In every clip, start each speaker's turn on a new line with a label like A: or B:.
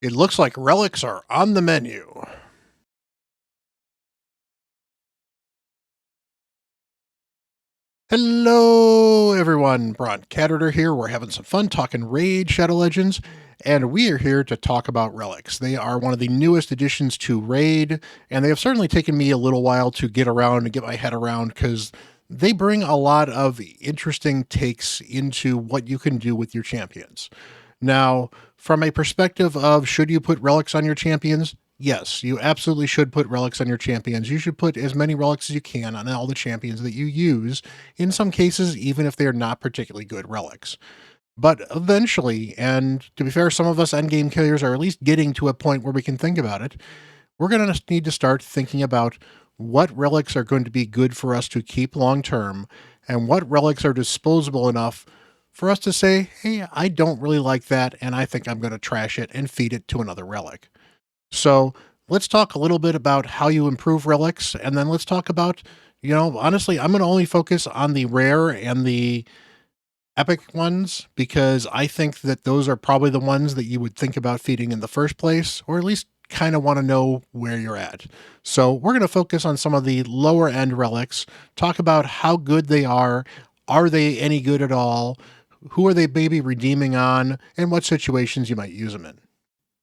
A: It looks like relics are on the menu. Hello, everyone. Bront, CatHerder here. We're having some fun talking Raid Shadow Legends, and we are here to talk about relics. They are one of the newest additions to Raid, and they have certainly taken me a little while to get around and get my head around because they bring a lot of interesting takes into what you can do with your champions. Now, from a perspective of should you put relics on your champions? Yes, you absolutely should put relics on your champions. You should put as many relics as you can on all the champions that you use, in some cases, even if they are not particularly good relics. But eventually, and to be fair, some of us endgame killers are at least getting to a point where we can think about it, we're going to need to start thinking about what relics are going to be good for us to keep long term, and what relics are disposable enough for us to say, hey, I don't really like that, and I think I'm going to trash it and feed it to another relic. So let's talk a little bit about how you improve relics, and then let's talk about, honestly, I'm going to only focus on the rare and the epic ones because I think that those are probably the ones that you would think about feeding in the first place, or at least kind of want to know where you're at. So we're going to focus on some of the lower end relics, talk about how good they are they any good at all, who are they maybe redeeming on, and what situations you might use them in.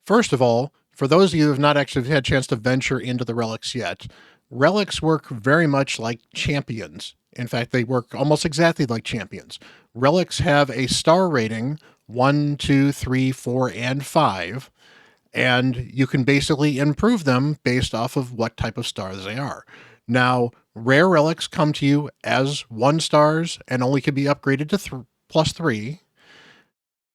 A: First of all, for those of you who have not actually had a chance to venture into the relics yet, relics work very much like champions. In fact, they work almost exactly like champions. Relics have a star rating 1, 2, 3, 4, and 5, and you can basically improve them based off of what type of stars they are. Now, rare relics come to you as 1 stars and only can be upgraded to +3.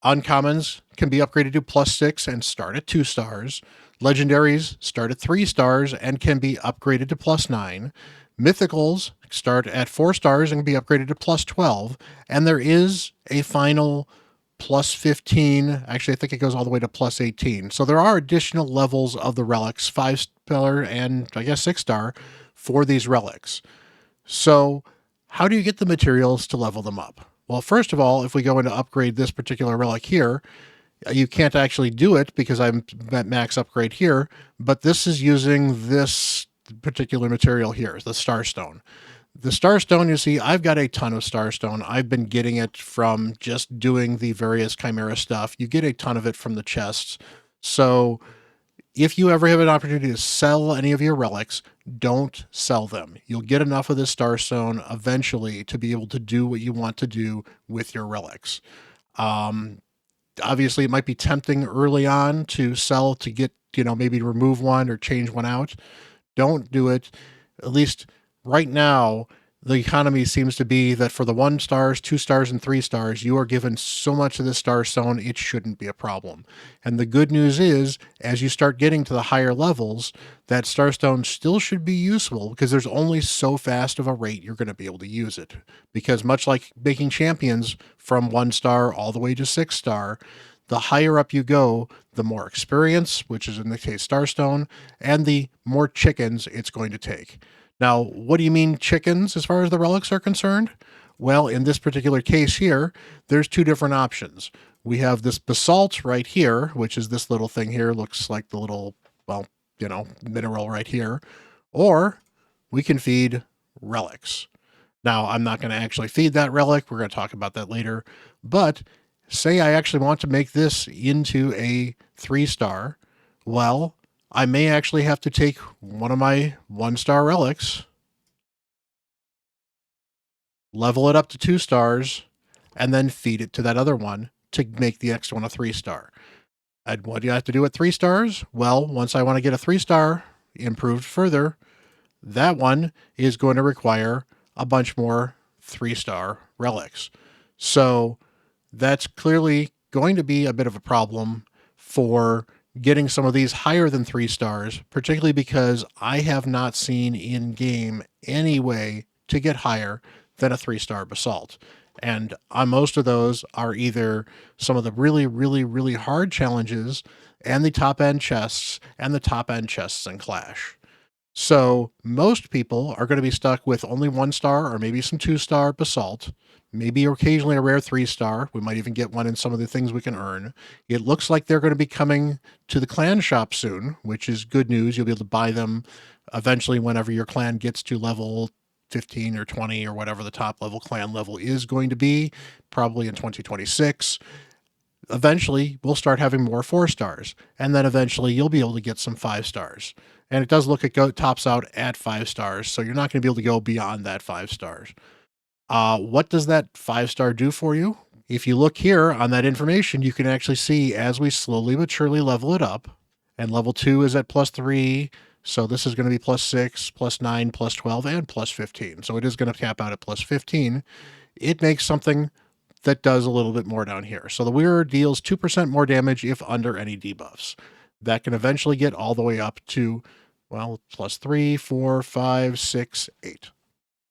A: Uncommons can be upgraded to +6 and start at 2 stars. Legendaries start at 3 stars and can be upgraded to +9. Mythicals start at 4 stars and can be upgraded to +12. And there is a final +15. Actually, I think it goes all the way to +18. So there are additional levels of the relics, 5-star and I guess 6-star, for these relics. So how do you get the materials to level them up? Well, first of all, if we go into upgrade this particular relic here, you can't actually do it because I'm at max upgrade here, but this is using this particular material here, the Starstone. The Starstone, you see, I've got a ton of Starstone. I've been getting it from just doing the various Chimera stuff. You get a ton of it from the chests. So if you ever have an opportunity to sell any of your relics, don't sell them. You'll get enough of this Starstone eventually to be able to do what you want to do with your relics. Obviously, it might be tempting early on to sell to get, maybe remove one or change one out. Don't do it. At least right now, the economy seems to be that for the 1 stars, 2 stars, and 3 stars, you are given so much of this Starstone, it shouldn't be a problem. And the good news is, as you start getting to the higher levels, that Starstone still should be useful because there's only so fast of a rate you're going to be able to use it. Because much like making champions from 1 star all the way to 6 star, the higher up you go, the more experience, which is in the case Starstone, and the more chickens it's going to take. Now, what do you mean chickens as far as the relics are concerned? Well, in this particular case here, there's 2 different options. We have this basalt right here, which is this little thing here, looks like the little, mineral right here. Or we can feed relics. Now, I'm not going to actually feed that relic. We're going to talk about that later. But say I actually want to make this into a 3-star. Well, I may actually have to take one of my 1-star relics, level it up to 2 stars, and then feed it to that other one to make the next one a 3-star. And what do you have to do at 3 stars? Well, once I want to get a 3-star improved further, that one is going to require a bunch more 3-star relics. So that's clearly going to be a bit of a problem for getting some of these higher than 3 stars, particularly because I have not seen in game any way to get higher than a 3-star basalt. And on most of those are either some of the really, really, really hard challenges and the top end chests and the top end chests in Clash. So most people are going to be stuck with only 1-star or maybe some 2-star basalt, maybe occasionally a rare 3-star. We might even get one in some of the things we can earn. It looks like they're going to be coming to the clan shop soon, which is good news. You'll be able to buy them eventually whenever your clan gets to level 15 or 20 or whatever the top level clan level is going to be, probably in 2026. Eventually, we'll start having more 4-stars, and then eventually you'll be able to get some 5-stars. And it does look like it tops out at 5-stars, so you're not going to be able to go beyond that 5-stars. What does that 5-star do for you? If you look here on that information, you can actually see as we slowly but surely level it up, and level 2 is at +3, so this is going to be +6, +9, +12, and +15. So it is going to cap out at +15. It makes something that does a little bit more down here. So the Wearer deals 2% more damage if under any debuffs. That can eventually get all the way up to, well, +3, 4, 5, 6, 8.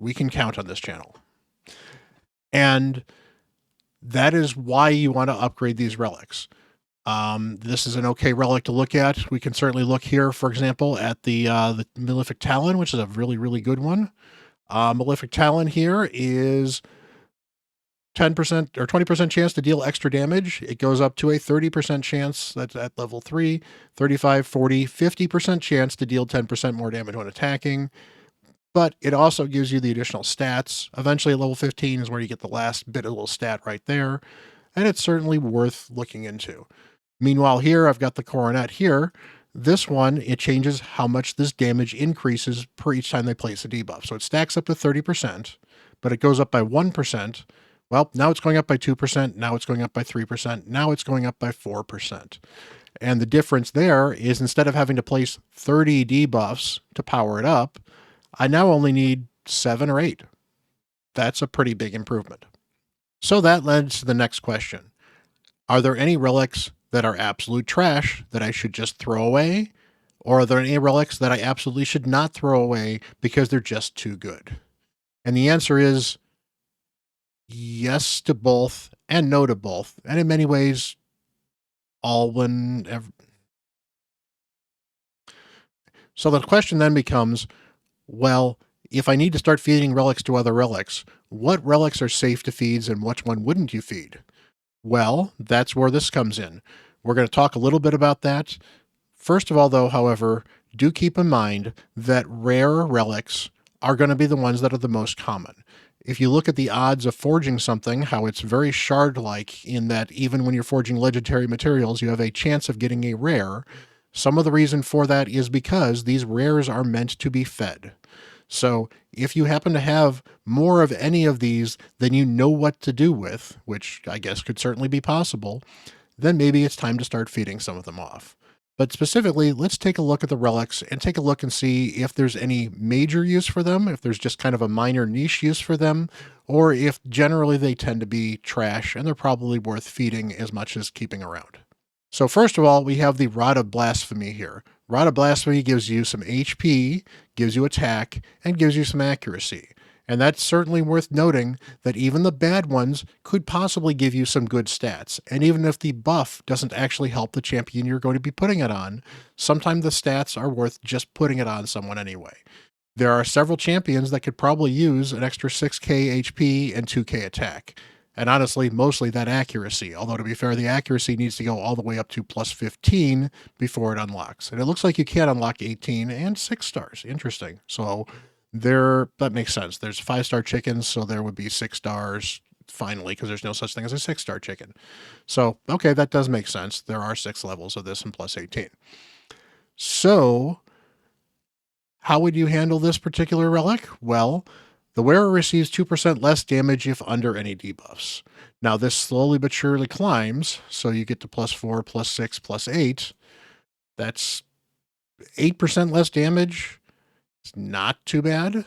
A: We can count on this channel. And that is why you want to upgrade these relics. This is an okay relic to look at. We can certainly look here, for example, at the Malefic Talon, which is a really, really good one. Malefic Talon here is 10% or 20% chance to deal extra damage. It goes up to a 30% chance, that's at level 3, 35, 40, 50% chance to deal 10% more damage when attacking. But it also gives you the additional stats. Eventually, level 15 is where you get the last bit of little stat right there. And it's certainly worth looking into. Meanwhile, here I've got the coronet here. This one, it changes how much this damage increases per each time they place a debuff. So it stacks up to 30%, but it goes up by 1%. Well, now it's going up by 2%, now it's going up by 3%, now it's going up by 4%. And the difference there is instead of having to place 30 debuffs to power it up, I now only need 7 or 8. That's a pretty big improvement. So that leads to the next question. Are there any relics that are absolute trash that I should just throw away? Or are there any relics that I absolutely should not throw away because they're just too good? And the answer is yes to both and no to both. And in many ways, all whenever. So the question then becomes, well, if I need to start feeding relics to other relics, what relics are safe to feed and which one wouldn't you feed? Well, that's where this comes in. We're going to talk a little bit about that. First of all, though, however, do keep in mind that rare relics are going to be the ones that are the most common. If you look at the odds of forging something, how it's very shard-like in that even when you're forging legendary materials, you have a chance of getting a rare. Some of the reason for that is because these rares are meant to be fed. So if you happen to have more of any of these than you know what to do with, which I guess could certainly be possible, then maybe it's time to start feeding some of them off. But specifically, let's take a look at the relics and take a look and see if there's any major use for them, if there's just kind of a minor niche use for them, or if generally they tend to be trash and they're probably worth feeding as much as keeping around. So first of all, we have the Rod of Blasphemy here. Rod of Blasphemy gives you some HP, gives you attack, and gives you some accuracy. And that's certainly worth noting that even the bad ones could possibly give you some good stats. And even if the buff doesn't actually help the champion you're going to be putting it on, sometimes the stats are worth just putting it on someone anyway. There are several champions that could probably use an extra 6k HP and 2k attack. And honestly, mostly that accuracy. Although to be fair, the accuracy needs to go all the way up to +15 before it unlocks. And it looks like you can unlock 18 and 6 stars. Interesting. So that makes sense. There's 5-star chickens, so there would be 6 stars finally, because there's no such thing as a 6-star chicken. So, okay, that does make sense. There are 6 levels of this and +18. So, how would you handle this particular relic? Well, the wearer receives 2% less damage if under any debuffs. Now, this slowly but surely climbs, so you get to +4, +6, +8. That's 8% less damage. It's not too bad.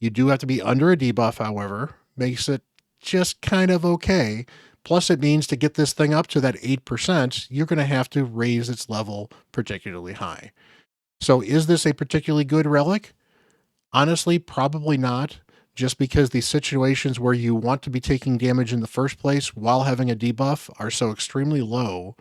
A: You do have to be under a debuff, however. Makes it just kind of okay. Plus, it means to get this thing up to that 8%, you're going to have to raise its level particularly high. So is this a particularly good relic? Honestly, probably not. Just because the situations where you want to be taking damage in the first place while having a debuff are so extremely low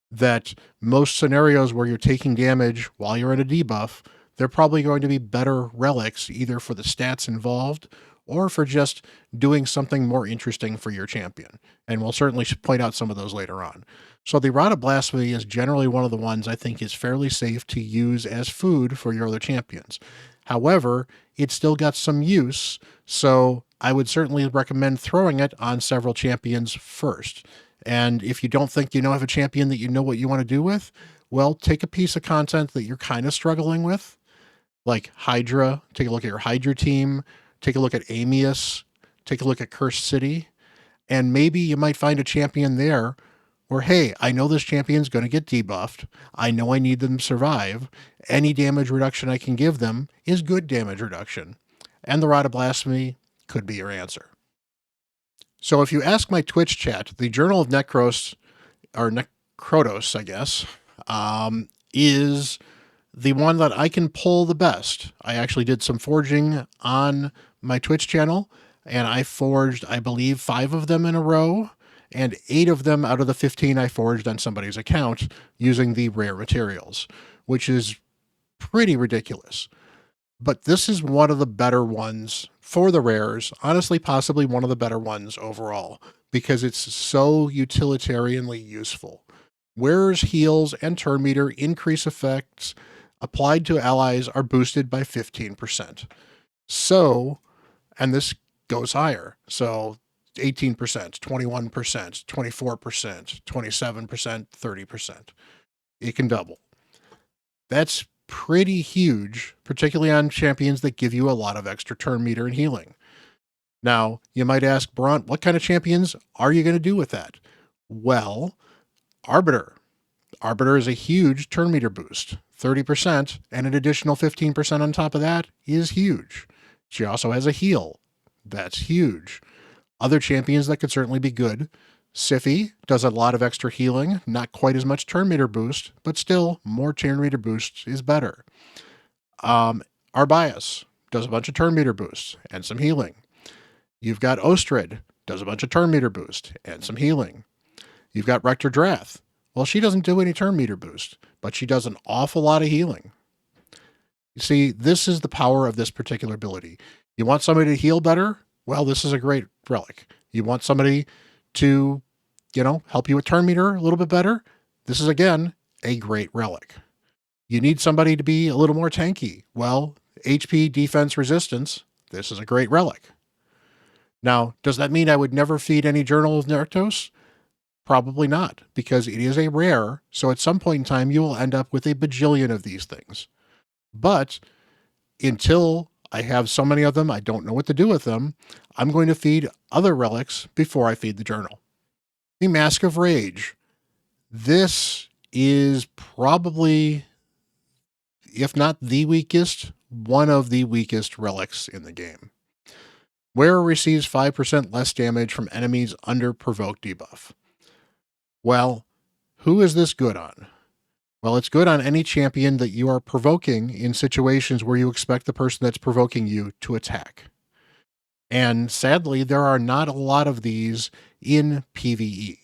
A: that most scenarios where you're taking damage while you're at a debuff, they're probably going to be better relics, either for the stats involved or for just doing something more interesting for your champion. And we'll certainly point out some of those later on. So the Rod of Blasphemy is generally one of the ones I think is fairly safe to use as food for your other champions. However, it's still got some use, so I would certainly recommend throwing it on several champions first. And if you don't think you have a champion that you know what you want to do with, well, take a piece of content that you're kind of struggling with, like Hydra. Take a look at your Hydra team. Take a look at Amius. Take a look at Cursed City. And maybe you might find a champion there where, hey, I know this champion's going to get debuffed. I know I need them to survive. Any damage reduction I can give them is good damage reduction. And the Rod of Blasphemy could be your answer. So if you ask my Twitch chat, the Journal of Necros, or Necrotos, I guess, is the one that I can pull the best. I actually did some forging on my Twitch channel, and I forged, I believe, 5 of them in a row, and 8 of them out of the 15 I forged on somebody's account using the rare materials, which is pretty ridiculous. But this is one of the better ones for the rares, honestly, possibly one of the better ones overall, because it's so utilitarianly useful. Wearer's heals and turn meter increase effects applied to allies are boosted by 15%. So, and this goes higher. So 18%, 21%, 24%, 27%, 30%. It can double. That's pretty huge, particularly on champions that give you a lot of extra turn meter and healing. Now, you might ask, Bront, what kind of champions are you going to do with that? Well, Arbiter. Arbiter is a huge turn meter boost, 30%, and an additional 15% on top of that is huge. She also has a heal. That's huge. Other champions that could certainly be good. Siphi does a lot of extra healing, not quite as much turn meter boost, but still more turn meter boost is better. Arbias does a bunch of turn meter boosts and some healing. You've got Ostrid, does a bunch of turn meter boost and some healing. You've got Rector Drath. Well, she doesn't do any turn meter boost, but she does an awful lot of healing. You see, this is the power of this particular ability. You want somebody to heal better? Well, this is a great relic. You want somebody to, help you with turn meter a little bit better? This is, again, a great relic. You need somebody to be a little more tanky. Well, HP, defense, resistance, this is a great relic. Now, does that mean I would never feed any Journal of Nertos? Probably not, because it is a rare, so at some point in time you will end up with a bajillion of these things. But until I have so many of them, I don't know what to do with them, I'm going to feed other relics before I feed the journal. The Mask of Rage. This is probably, if not the weakest, one of the weakest relics in the game. Wearer receives 5% less damage from enemies under provoke debuff. Well, who is this good on? Well, it's good on any champion that you are provoking in situations where you expect the person that's provoking you to attack. And sadly, there are not a lot of these in PvE,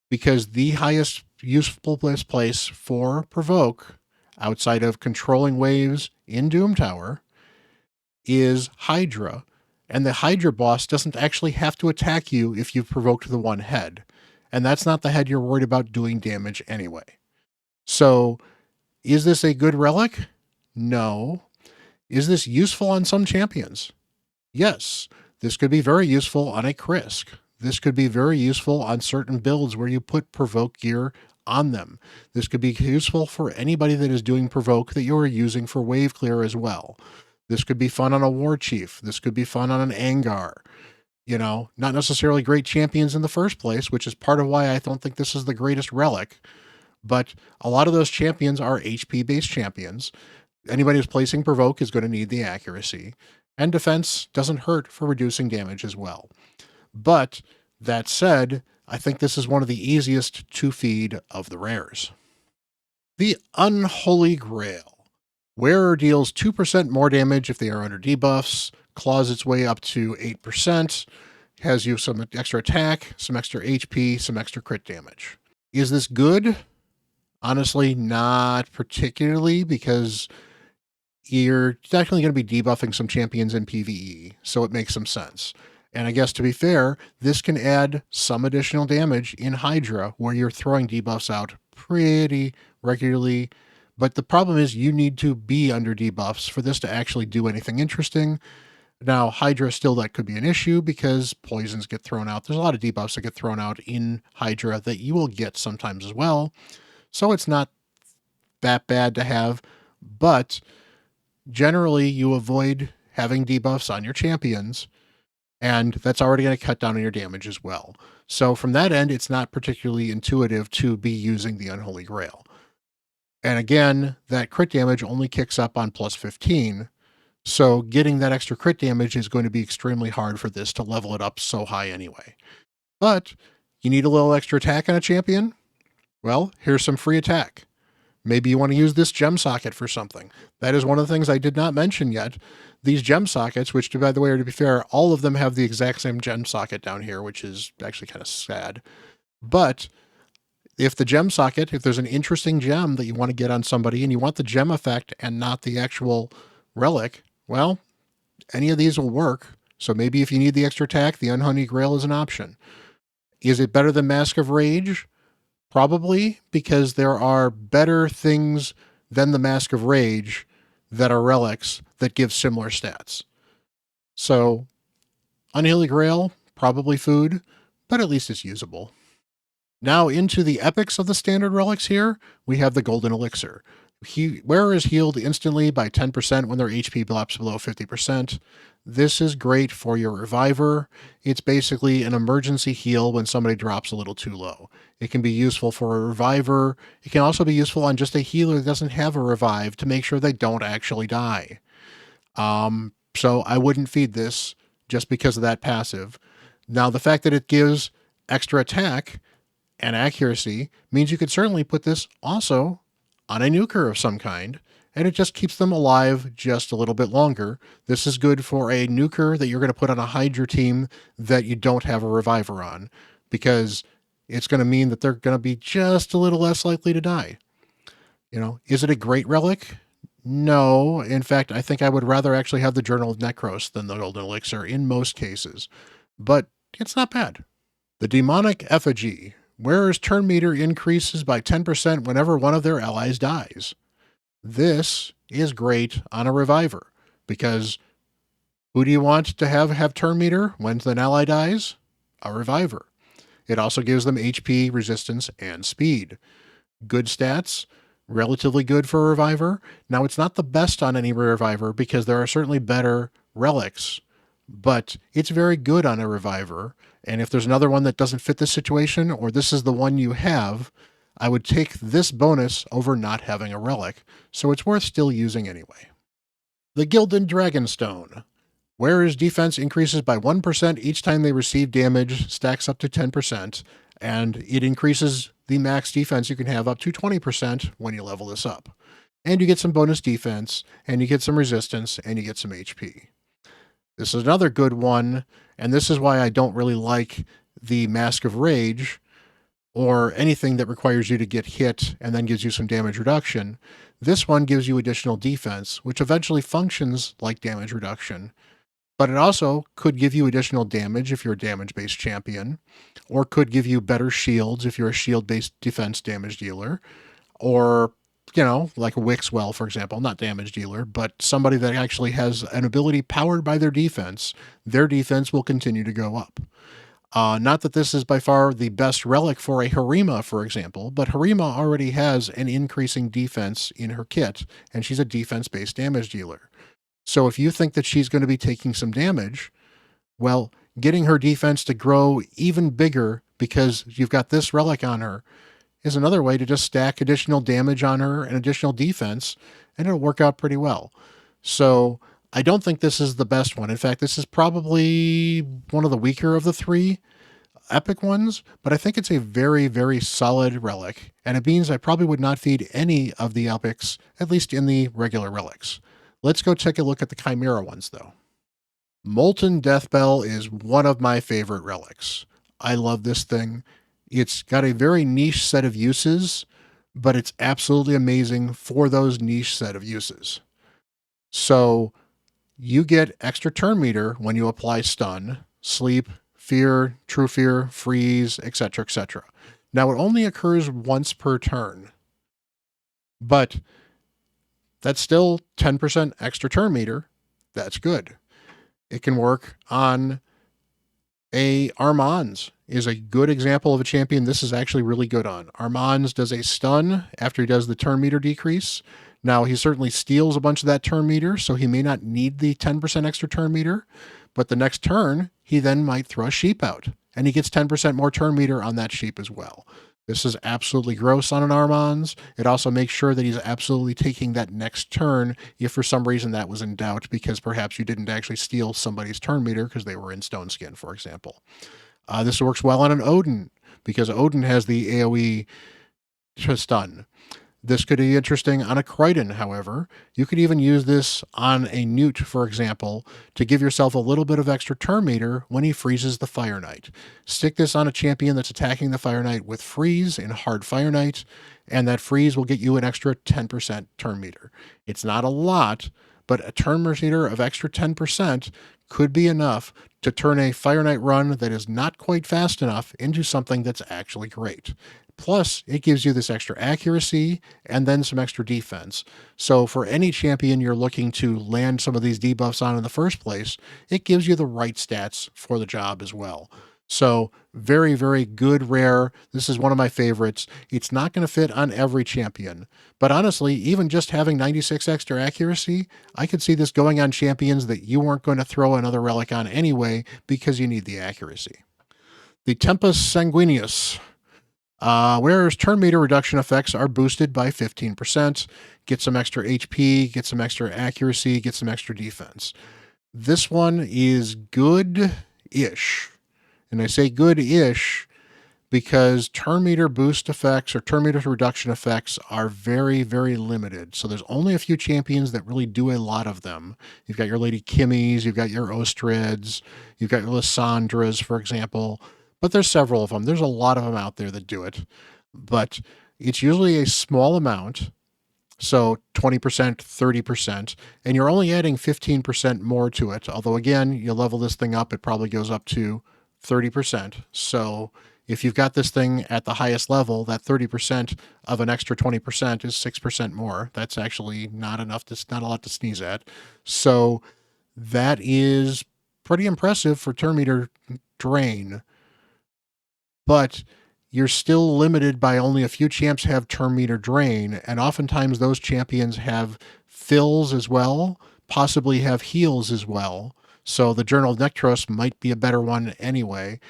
A: because the highest useful place for provoke, outside of controlling waves in Doom Tower, is Hydra. And the Hydra boss doesn't actually have to attack you if you've provoked the one head. And that's not the head you're worried about doing damage anyway. So, is this a good relic? No. Is this useful on some champions? Yes. This could be very useful on a Krisk. This could be very useful on certain builds where you put provoke gear on them. This could be useful for anybody that is doing provoke that you are using for wave clear as well. This could be fun on a war chief. This could be fun on an Angar. Not necessarily great champions in the first place, which is part of why I don't think this is the greatest relic. But a lot of those champions are HP-based champions. Anybody who's placing provoke is going to need the accuracy. And defense doesn't hurt for reducing damage as well. But that said, I think this is one of the easiest to feed of the rares. The Unholy Grail. Wearer deals 2% more damage if they are under debuffs, claws its way up to 8%, has you some extra attack, some extra HP, some extra crit damage. Is this good? Honestly, not particularly, because you're definitely going to be debuffing some champions in PvE, so it makes some sense. And I guess to be fair, this can add some additional damage in Hydra, where you're throwing debuffs out pretty regularly. But the problem is you need to be under debuffs for this to actually do anything interesting. Now, Hydra still that could be an issue because poisons get thrown out. There's a lot of debuffs that get thrown out in Hydra that you will get sometimes as well. So it's not that bad to have, but generally you avoid having debuffs on your champions, and that's already going to cut down on your damage as well. So from that end, it's not particularly intuitive to be using the Unholy Grail. And again, that crit damage only kicks up on plus 15. So getting that extra crit damage is going to be extremely hard for this to level it up so high anyway. But you need a little extra attack on a champion? Well, here's some free attack. Maybe you want to use this gem socket for something. That is one of the things I did not mention yet. These gem sockets, which, by the way, to be fair, all of them have the exact same gem socket down here, which is actually kind of sad. But if the gem socket, if there's an interesting gem that you want to get on somebody and you want the gem effect and not the actual relic, well, any of these will work. So maybe if you need the extra attack, the Unholy Grail is an option. Is it better than Mask of Rage? Probably, because there are better things than the Mask of Rage that are relics that give similar stats. So, Unholy Grail, probably food, but at least it's usable. Now into the epics of the standard relics here, we have the Golden Elixir. Wearer is healed instantly by 10% when their HP drops below 50%. This is great for your reviver. It's basically an emergency heal when somebody drops a little too low. It can be useful for a reviver. It can also be useful on just a healer that doesn't have a revive to make sure they don't actually die. So I wouldn't feed this just because of that passive. Now, the fact that it gives extra attack and accuracy means you could certainly put this also on a nuker of some kind, and it just keeps them alive just a little bit longer. This is good for a nuker that you're going to put on a Hydra team that you don't have a reviver on, because it's going to mean that they're going to be just a little less likely to die. Is it a great relic? No. In fact, I think I would rather actually have the Journal of Necros than the Golden Elixir in most cases, but it's not bad. The Demonic Effigy. Wearer's turn meter increases by 10% whenever one of their allies dies. This is great on a reviver, because who do you want to have turn meter when an ally dies? A reviver. It also gives them HP, resistance, and speed. Good stats, relatively good for a reviver. Now, it's not the best on any reviver because there are certainly better relics, but it's very good on a reviver. And if there's another one that doesn't fit this situation, or this is the one you have, I would take this bonus over not having a relic, so it's worth still using anyway. The Gilded Dragonstone. Wearer's defense increases by 1% each time they receive damage, stacks up to 10%, and it increases the max defense you can have up to 20% when you level this up. And you get some bonus defense, and you get some resistance, and you get some HP. This is another good one, and this is why I don't really like the Mask of Rage or anything that requires you to get hit and then gives you some damage reduction. This one gives you additional defense, which eventually functions like damage reduction, but it also could give you additional damage if you're a damage-based champion, or could give you better shields if you're a shield-based defense damage dealer, or like a Wixwell, for example, not damage dealer, but somebody that actually has an ability powered by their defense will continue to go up. Not that this is by far the best relic for a Harima, for example, but Harima already has an increasing defense in her kit, and she's a defense-based damage dealer. So if you think that she's going to be taking some damage, well, getting her defense to grow even bigger because you've got this relic on her is another way to just stack additional damage on her and additional defense, and it'll work out pretty well. So I don't think this is the best one. In fact, this is probably one of the weaker of the three epic ones, but I think it's a very, very solid relic, and it means I probably would not feed any of the epics, at least in the regular relics. Let's go take a look at the Chimera ones, though. Molten Deathbell is one of my favorite relics. I love this thing. It's got a very niche set of uses, but it's absolutely amazing for those niche set of uses. So you get extra turn meter when you apply stun, sleep, fear, true fear, freeze, etc., etc. Now it only occurs once per turn, but that's still 10% extra turn meter. That's good. It can work on a Armand's is a good example of a champion this is actually really good on. Armand's does a stun after he does the turn meter decrease. Now, he certainly steals a bunch of that turn meter, so he may not need the 10% extra turn meter, but the next turn, he then might throw a sheep out, and he gets 10% more turn meter on that sheep as well. This is absolutely gross on an Armand's. It also makes sure that he's absolutely taking that next turn if for some reason that was in doubt because perhaps you didn't actually steal somebody's turn meter because they were in Stone Skin, for example. This works well on an Odin because Odin has the AoE to stun. This could be interesting on a Crichton, however. You could even use this on a Newt, for example, to give yourself a little bit of extra turn meter when he freezes the Fire Knight. Stick this on a champion that's attacking the Fire Knight with freeze in hard Fire Knight, and that freeze will get you an extra 10% turn meter. It's not a lot, but a turn meter of extra 10% could be enough to turn a Fire Knight run that is not quite fast enough into something that's actually great. Plus, it gives you this extra accuracy and then some extra defense. So, for any champion you're looking to land some of these debuffs on in the first place, it gives you the right stats for the job as well. So, very, very good rare. This is one of my favorites. It's not going to fit on every champion, but honestly, even just having 96 extra accuracy, I could see this going on champions that you weren't going to throw another relic on anyway because you need the accuracy. The Tempus Sanguineus. Whereas turn meter reduction effects are boosted by 15%, get some extra HP, get some extra accuracy, get some extra defense. This one is good-ish. And I say good-ish because turn meter boost effects or turn meter reduction effects are very, very limited. So there's only a few champions that really do a lot of them. You've got your Lady Kimmies, you've got your Ostrids, you've got your Lysandras, for example. But there's several of them. There's a lot of them out there that do it. But it's usually a small amount. So 20%, 30%, and you're only adding 15% more to it. Although, again, you level this thing up, it probably goes up to 30%. So if you've got this thing at the highest level, that 30% of an extra 20% is 6% more. That's actually not enough. That's not a lot to sneeze at. So that is pretty impressive for turn meter drain. But you're still limited by only a few champs have turn meter drain, and oftentimes those champions have fills as well, possibly have heals as well. So the Journal of Nectros might be a better one anyway.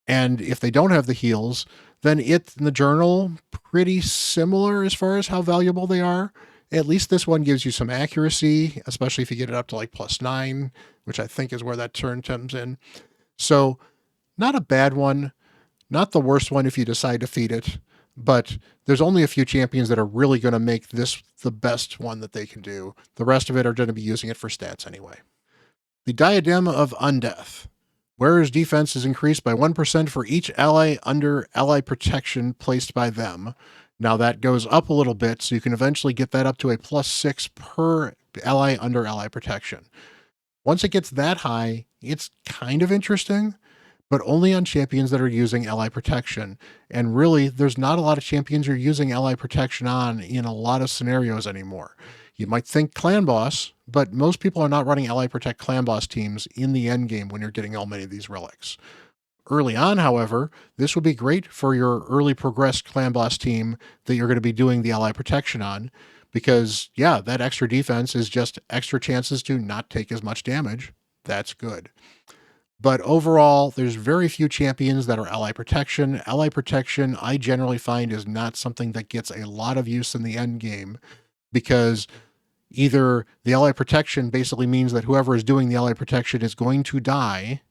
A: And if they don't have the heals, then it and the Journal pretty similar as far as how valuable they are. At least this one gives you some accuracy, especially if you get it up to like +9, which I think is where that turn comes in. So not a bad one. Not the worst one if you decide to feed it, but there's only a few champions that are really going to make this the best one that they can do. The rest of it are going to be using it for stats anyway. The Diadem of Undeath. Wearer's defense is increased by 1% for each ally under ally protection placed by them. Now that goes up a little bit, so you can eventually get that up to a +6 per ally under ally protection. Once it gets that high, it's kind of interesting, but only on champions that are using ally protection. And really, there's not a lot of champions you're using ally protection on in a lot of scenarios anymore. You might think clan boss, but most people are not running ally protect clan boss teams in the end game when you're getting all many of these relics. Early on, however, this would be great for your early progressed clan boss team that you're going to be doing the ally protection on, because yeah, that extra defense is just extra chances to not take as much damage. That's good. But overall, there's very few champions that are ally protection. Ally protection, I generally find, is not something that gets a lot of use in the end game because either the ally protection basically means that whoever is doing the ally protection is going to die,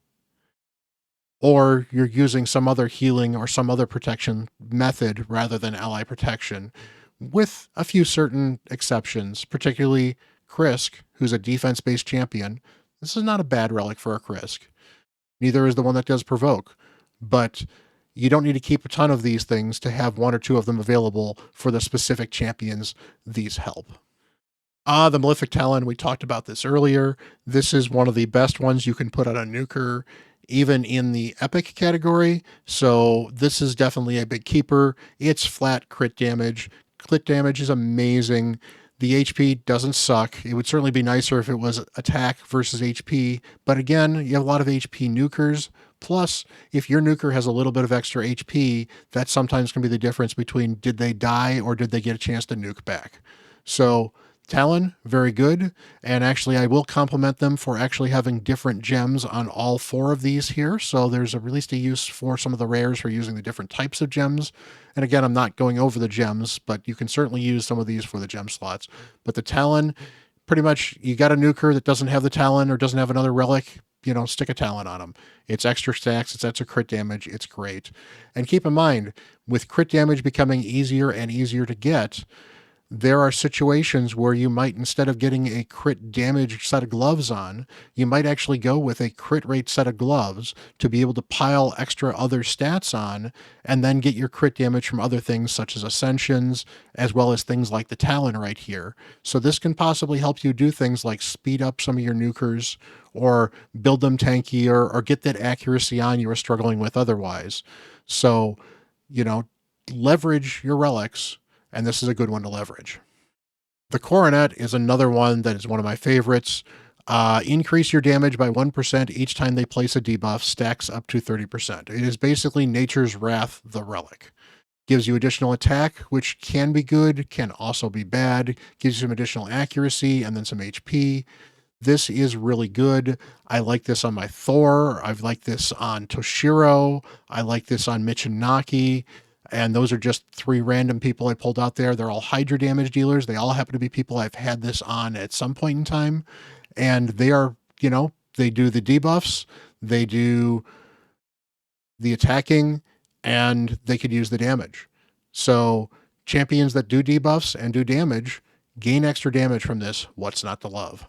A: or you're using some other healing or some other protection method rather than ally protection, with a few certain exceptions, particularly Krisk, who's a defense-based champion. This is not a bad relic for a Krisk. Neither is the one that does provoke, but you don't need to keep a ton of these things to have one or two of them available for the specific champions these help. The Malefic Talon, we talked about this earlier. This is one of the best ones you can put on a nuker, even in the epic category. So this is definitely a big keeper. It's flat crit damage. Crit damage is amazing. The HP doesn't suck. It would certainly be nicer if it was attack versus HP. But again, you have a lot of HP nukers. Plus, if your nuker has a little bit of extra HP, that sometimes can be the difference between did they die or did they get a chance to nuke back. So Talon, very good. And actually, I will compliment them for actually having different gems on all four of these here. So there's at least a use for some of the rares for using the different types of gems. And again, I'm not going over the gems, but you can certainly use some of these for the gem slots. But the Talon, pretty much, you got a nuker that doesn't have the Talon or doesn't have another relic, stick a Talon on them. It's extra stacks, it's extra crit damage, it's great. And keep in mind, with crit damage becoming easier and easier to get, there are situations where you might, instead of getting a crit damage set of gloves on, you might actually go with a crit rate set of gloves to be able to pile extra other stats on and then get your crit damage from other things such as ascensions, as well as things like the Talon right here. So this can possibly help you do things like speed up some of your nukers or build them tankier or get that accuracy on you were struggling with otherwise. So, you know, leverage your relics, and this is a good one to leverage. The Coronet is another one that is one of my favorites. Increase your damage by 1% each time they place a debuff, stacks up to 30%. It is basically Nature's Wrath, the Relic. Gives you additional attack, which can be good, can also be bad. Gives you some additional accuracy and then some HP. This is really good. I like this on my Thor. I've liked this on Toshiro. I like this on Michinaki. And those are just three random people I pulled out there. They're all Hydra damage dealers. They all happen to be people I've had this on at some point in time. And they are, they do the debuffs, they do the attacking, and they could use the damage. So champions that do debuffs and do damage gain extra damage from this. What's not to love?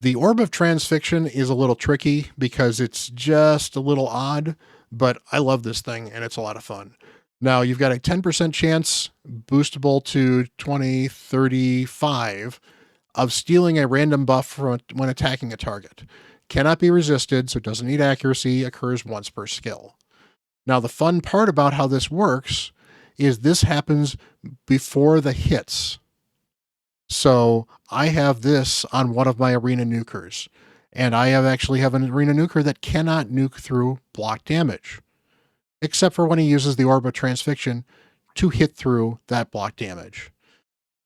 A: The Orb of Transfixion is a little tricky because it's just a little odd, but I love this thing and it's a lot of fun. Now, you've got a 10% chance, boostable to 20, 35, of stealing a random buff when attacking a target. Cannot be resisted, so it doesn't need accuracy, occurs once per skill. Now, the fun part about how this works is this happens before the hits. So I have this on one of my arena nukers, and I actually have an arena nuker that cannot nuke through block damage, except for when he uses the Orb of Transfixion to hit through that block damage.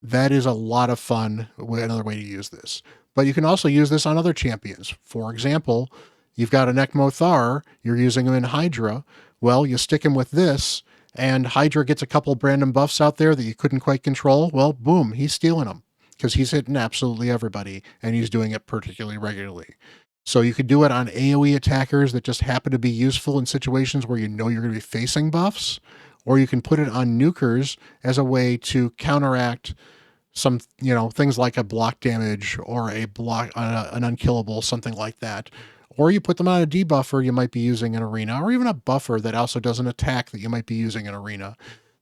A: That is a lot of fun, another way to use this. But you can also use this on other champions. For example, you've got an Ekmo Thar, you're using him in Hydra. Well, you stick him with this, and Hydra gets a couple random buffs out there that you couldn't quite control. Well, boom, he's stealing them because he's hitting absolutely everybody, and he's doing it particularly regularly. So you could do it on AoE attackers that just happen to be useful in situations where you know you're going to be facing buffs, or you can put it on nukers as a way to counteract some, things like a block damage or a block, an unkillable, something like that. Or you put them on a debuffer you might be using in arena, or even a buffer that also does an attack that you might be using in arena.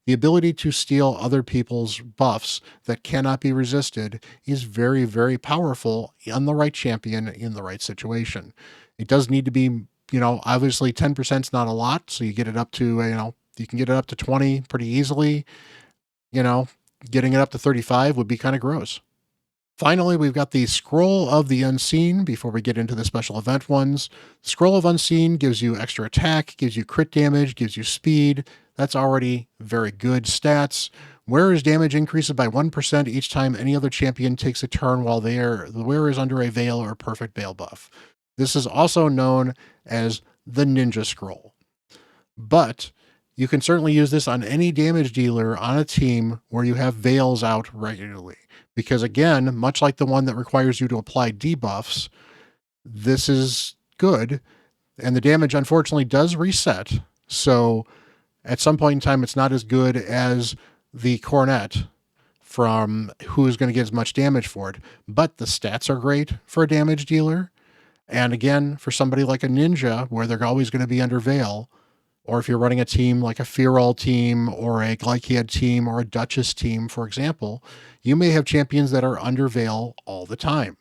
A: The ability to steal other people's buffs that cannot be resisted is very, very powerful on the right champion in the right situation. It does need to be, obviously 10% is not a lot, so you get it up to, you can get it up to 20 pretty easily. Getting it up to 35 would be kind of gross. Finally, we've got the Scroll of the Unseen before we get into the special event ones. Scroll of Unseen gives you extra attack, gives you crit damage, gives you speed. That's already very good stats. Wearer's damage increases by 1% each time any other champion takes a turn while the wearer is under a veil or perfect veil buff. This is also known as the Ninja Scroll. But you can certainly use this on any damage dealer on a team where you have veils out regularly. Because again, much like the one that requires you to apply debuffs, this is good. And the damage unfortunately does reset. So at some point in time, it's not as good as the Coronet from who's going to get as much damage for it. But the stats are great for a damage dealer. And again, for somebody like a ninja, where they're always going to be under veil, Or if you're running a team like a Feral team or a Glyciad team or a Duchess team, for example, you may have champions that are under Veil all the time.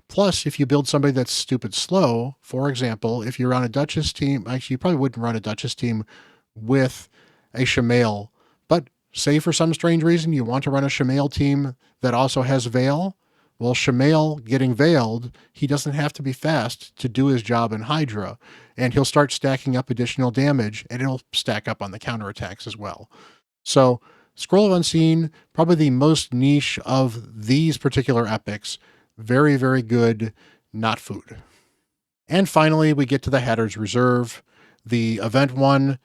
A: Plus, if you build somebody that's stupid slow, for example, if you're on a Duchess team, actually, you probably wouldn't run a Duchess team with a Shamail, but say for some strange reason you want to run a Shamail team that also has Veil, well, Shamail getting veiled, he doesn't have to be fast to do his job in Hydra, and he'll start stacking up additional damage, and it'll stack up on the counterattacks as well. So, Scroll of Unseen, probably the most niche of these particular epics. Very, very good, not food. And finally, we get to the Hatter's Reserve, the event one.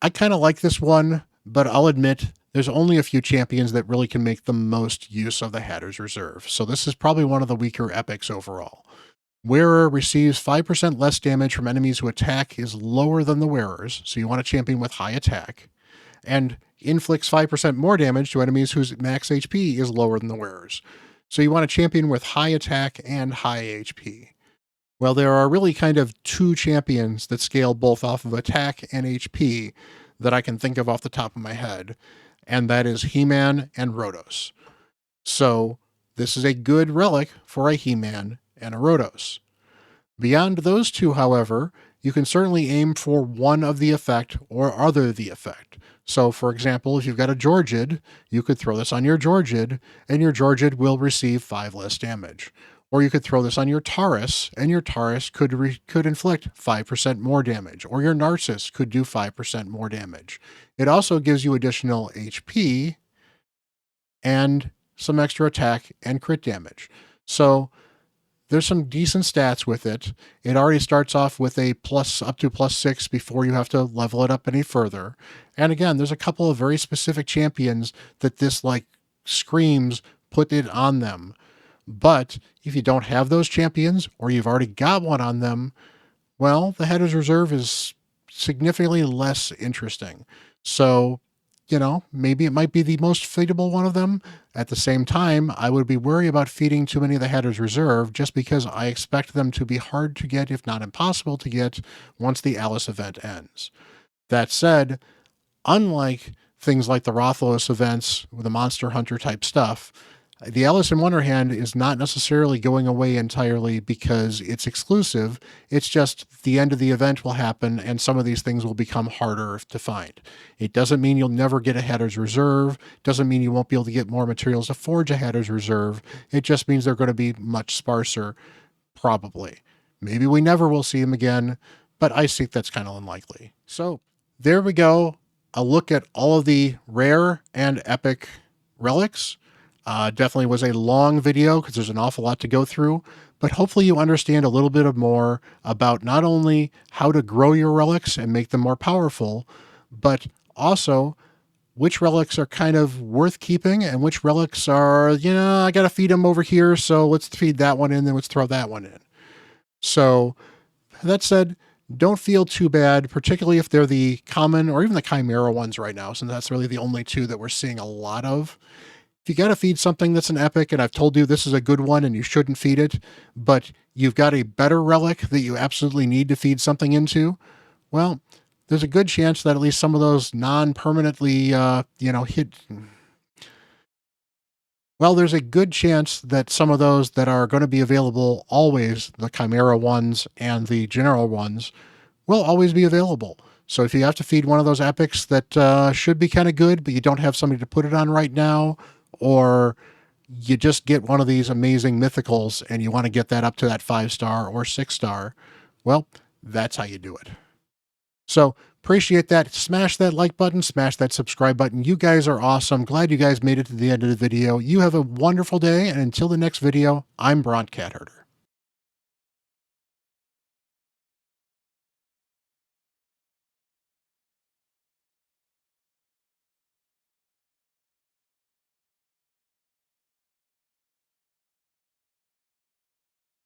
A: I kind of like this one, but I'll admit there's only a few champions that really can make the most use of the Hatter's Reserve. So this is probably one of the weaker epics overall. Wearer receives 5% less damage from enemies who attack is lower than the wearers, so you want a champion with high attack, and inflicts 5% more damage to enemies whose max HP is lower than the wearers. So you want a champion with high attack and high HP. Well, there are really kind of two champions that scale both off of attack and HP that I can think of off the top of my head, and that is He-Man and Rhodos. So this is a good relic for a He-Man and a Rhodos. Beyond those two, however, you can certainly aim for one of the effect or other the effect. So, for example, if you've got a Georgid, you could throw this on your Georgid, and your Georgid will receive 5 less damage. Or you could throw this on your Taurus, and your Taurus could inflict 5% more damage. Or your Narcissus could do 5% more damage. It also gives you additional HP and some extra attack and crit damage. So there's some decent stats with it. It already starts off with a plus up to +6 before you have to level it up any further. And again, there's a couple of very specific champions that this like screams put it on them. But if you don't have those champions or you've already got one on them, well, the Hatter's Reserve is significantly less interesting. So, maybe it might be the most feedable one of them. At the same time, I would be worried about feeding too many of the Hatter's Reserve just because I expect them to be hard to get, if not impossible to get, once the Alice event ends. That said, unlike things like the Rathalos events with the Monster Hunter type stuff, the Alice in Wonderhand is not necessarily going away entirely because it's exclusive. It's just the end of the event will happen and some of these things will become harder to find. It doesn't mean you'll never get a Hatter's Reserve. Doesn't mean you won't be able to get more materials to forge a Hatter's Reserve. It just means they're going to be much sparser, probably. Maybe we never will see them again, but I think that's kind of unlikely. So there we go. A look at all of the rare and epic relics. Definitely was a long video because there's an awful lot to go through, but hopefully you understand a little bit more about not only how to grow your relics and make them more powerful, but also which relics are kind of worth keeping and which relics are, I got to feed them over here, so let's feed that one in, then let's throw that one in. So that said, don't feel too bad, particularly if they're the common or even the Chimera ones right now, since that's really the only two that we're seeing a lot of. If you got to feed something that's an epic, and I've told you this is a good one and you shouldn't feed it, but you've got a better relic that you absolutely need to feed something into, well, there's a good chance that at least some of those non-permanently, hit... Well, there's a good chance that some of those that are going to be available always, the Chimera ones and the general ones, will always be available. So if you have to feed one of those epics that should be kind of good, but you don't have somebody to put it on right now, or you just get one of these amazing mythicals and you want to get that up to that 5-star or 6-star, well, that's how you do it. So appreciate that. Smash that like button, smash that subscribe button. You guys are awesome. Glad you guys made it to the end of the video. You have a wonderful day, and until the next video, I'm Bront CatHerder.